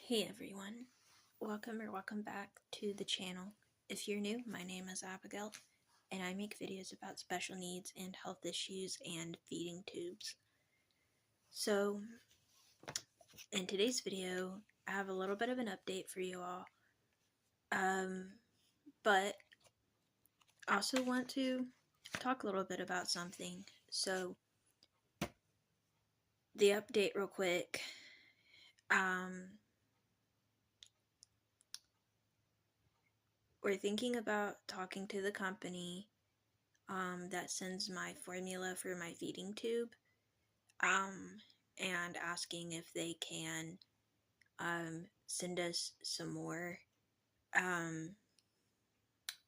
Hey everyone, welcome back to the channel. If you're new, my name is Abigail, and I make videos about special needs and health issues and feeding tubes. So, in today's video, I have a little bit of an update for you all, but I also want to talk a little bit about something. So, the update real quick, we're thinking about talking to the company that sends my formula for my feeding tube, and asking if they can send us some more,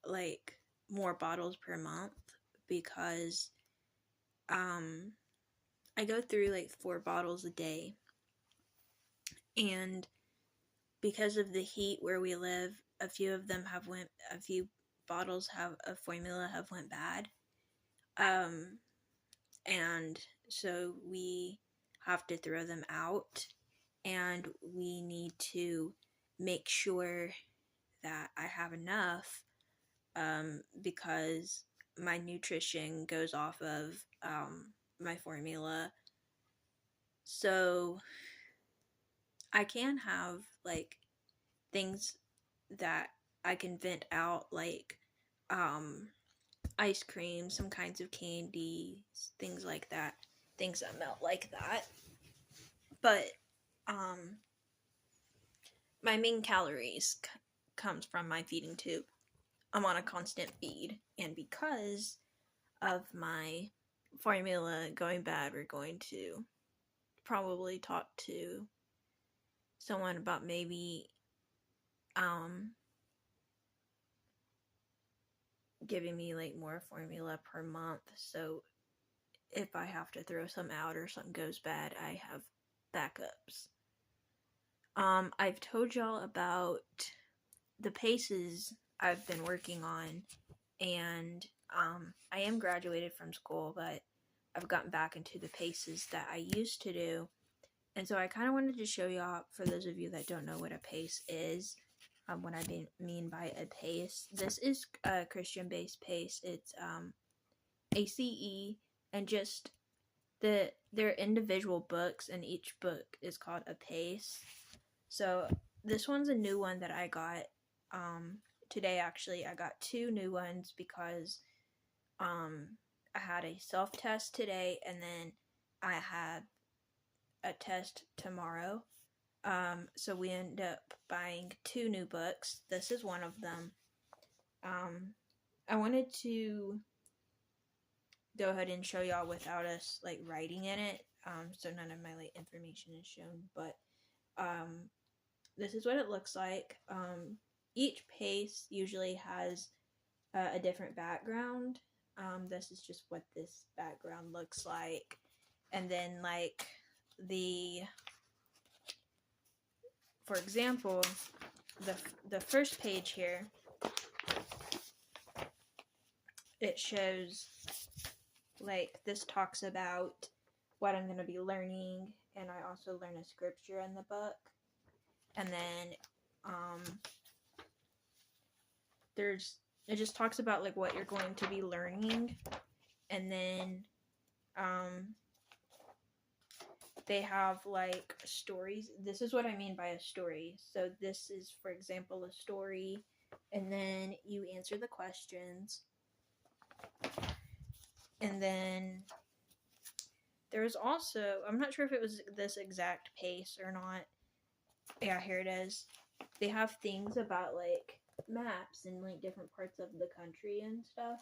like more bottles per month, because I go through like 4 bottles a day, and because of the heat where we live, a few bottles of formula have went bad, and so we have to throw them out, and we need to make sure that I have enough, because my nutrition goes off of my formula. So I can have like things that I can vent out, like ice cream, some kinds of candy, things like that, things that melt like that. But my main calories comes from my feeding tube. I'm on a constant feed, and because of my formula going bad, we're going to probably talk to someone about maybe giving me like more formula per month, so if I have to throw some out or something goes bad, I have backups. I've told y'all about the paces I've been working on, and I am graduated from school, but I've gotten back into the paces that I used to do. And so I kind of wanted to show y'all, for those of you that don't know what a pace is, what I mean by a pace. This is a Christian-based pace. It's ACE, and just they're individual books, and each book is called a pace. So this one's a new one that I got today. Actually, I got 2 new ones because I had a self-test today, and then I had a test tomorrow. So we end up buying 2 new books. This is one of them. I wanted to go ahead and show y'all without us like writing in it, so none of my like information is shown, but this is what it looks like. Each pace usually has a different background. This is just what this background looks like, and then like for example, the first page here, it shows, like, this talks about what I'm going to be learning, and I also learn a scripture in the book. And then it just talks about like what you're going to be learning, and then they have like stories. This is what I mean by a story. So this is, for example, a story, and then you answer the questions. And then there's also, I'm not sure if it was this exact pace or not. Yeah, here it is. They have things about like maps and like different parts of the country and stuff.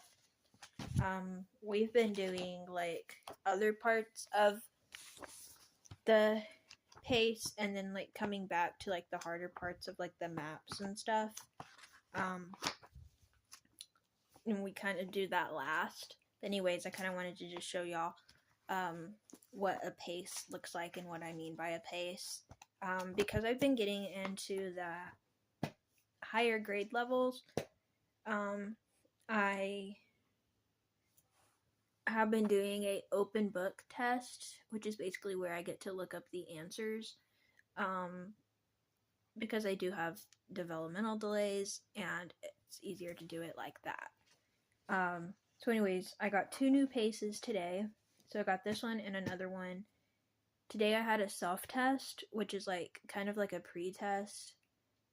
We've been doing like other parts of the pace, and then like coming back to like the harder parts of like the maps and stuff. And we kind of do that last. Anyways, I kind of wanted to just show y'all what a pace looks like and what I mean by a pace, because I've been getting into the higher grade levels. I have been doing a open book test, which is basically where I get to look up the answers. because I do have developmental delays, and it's easier to do it like that. So anyways, I got 2 new paces today. So I got this one and another one. Today I had a self-test, which is like kind of like a pre-test,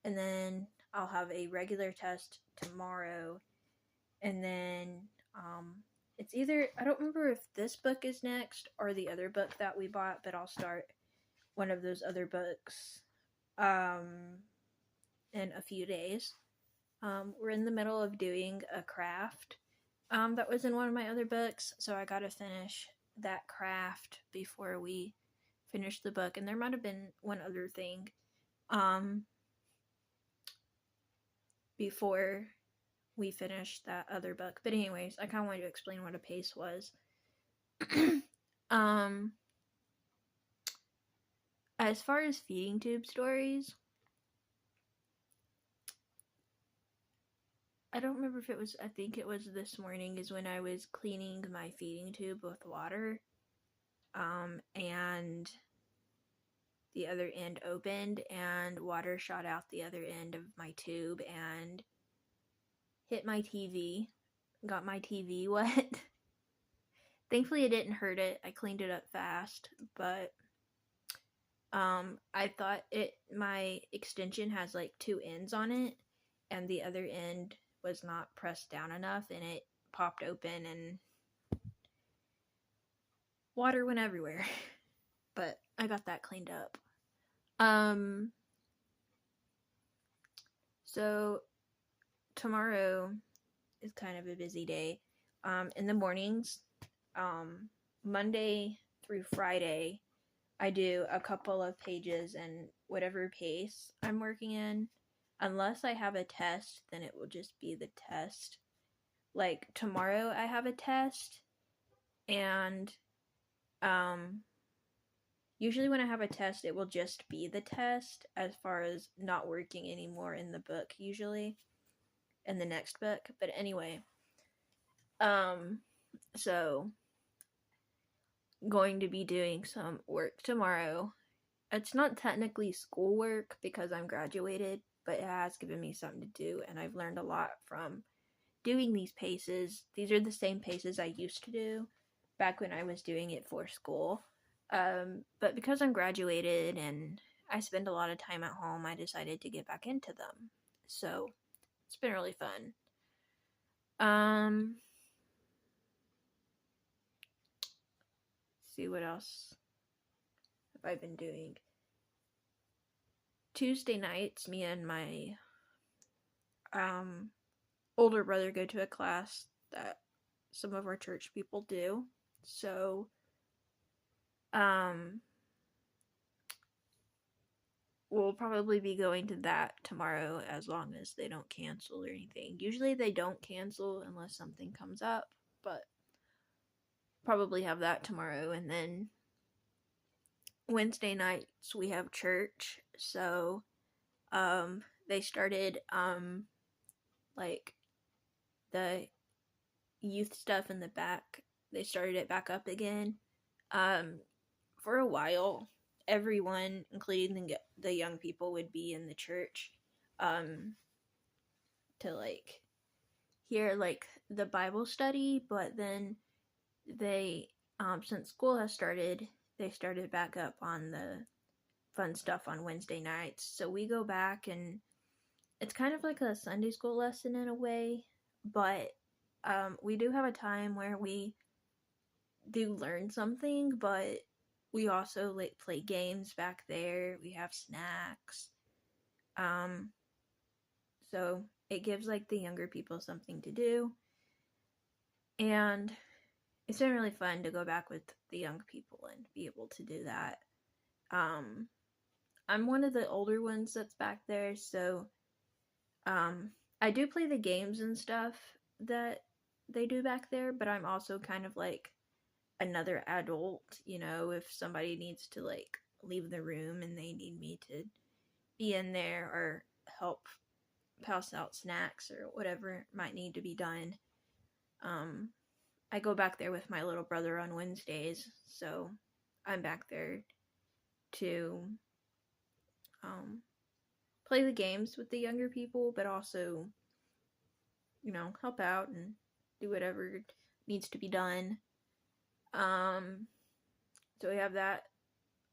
and then I'll have a regular test tomorrow, and then it's either, I don't remember if this book is next or the other book that we bought, but I'll start one of those other books in a few days. We're in the middle of doing a craft that was in one of my other books, so I gotta finish that craft before we finish the book. And there might have been one other thing before we finish that other book, but anyways, I kind of wanted to explain what a pace was. As far as feeding tube stories, I don't remember if it was, I think it was this morning is when I was cleaning my feeding tube with water, and the other end opened and water shot out the other end of my tube and hit my TV, got my TV wet. Thankfully it didn't hurt it. I cleaned it up fast, but I thought my extension has like 2 ends on it, and the other end was not pressed down enough, and it popped open and water went everywhere. But I got that cleaned up. So tomorrow is kind of a busy day. In the mornings, Monday through Friday, I do a couple of pages in whatever pace I'm working in. Unless I have a test, then it will just be the test. Like tomorrow I have a test, and usually when I have a test, it will just be the test as far as not working anymore in the book, usually in the next book. But anyway, so going to be doing some work tomorrow. It's not technically schoolwork because I'm graduated, but it has given me something to do, and I've learned a lot from doing these paces. These are the same paces I used to do back when I was doing it for school. But because I'm graduated and I spend a lot of time at home, I decided to get back into them. So it's been really fun. See what else have I been doing. Tuesday nights, me and my older brother go to a class that some of our church people do. So we'll probably be going to that tomorrow, as long as they don't cancel or anything. Usually they don't cancel unless something comes up, but probably have that tomorrow. And then Wednesday nights we have church, so they started like the youth stuff in the back. They started it back up again. For a while, everyone, including the young people, would be in the church to like hear like the Bible study, but then they since school has started, they started back up on the fun stuff on Wednesday nights. So we go back, and it's kind of like a Sunday school lesson in a way, but we do have a time where we do learn something, but we also like play games back there. We have snacks. So it gives like the younger people something to do. And it's been really fun to go back with the young people and be able to do that. I'm one of the older ones that's back there, so I do play the games and stuff that they do back there, but I'm also kind of like another adult, you know, if somebody needs to like leave the room and they need me to be in there or help pass out snacks or whatever might need to be done. I go back there with my little brother on Wednesdays, so I'm back there to play the games with the younger people, but also, help out and do whatever needs to be done. So we have that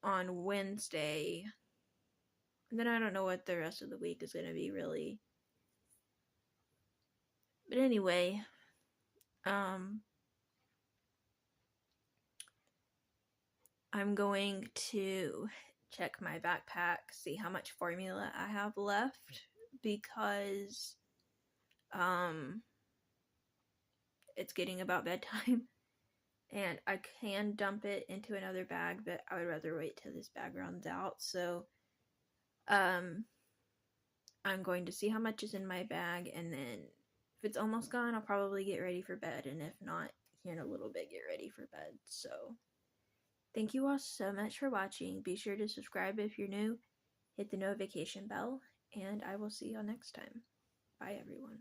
on Wednesday. And then I don't know what the rest of the week is going to be really. But anyway, I'm going to check my backpack, see how much formula I have left, because it's getting about bedtime. And I can dump it into another bag, but I would rather wait till this bag runs out. So I'm going to see how much is in my bag, and then if it's almost gone, I'll probably get ready for bed, and if not, here in a little bit, get ready for bed. So thank you all so much for watching. Be sure to subscribe if you're new, hit the notification bell, and I will see you all next time. Bye, everyone.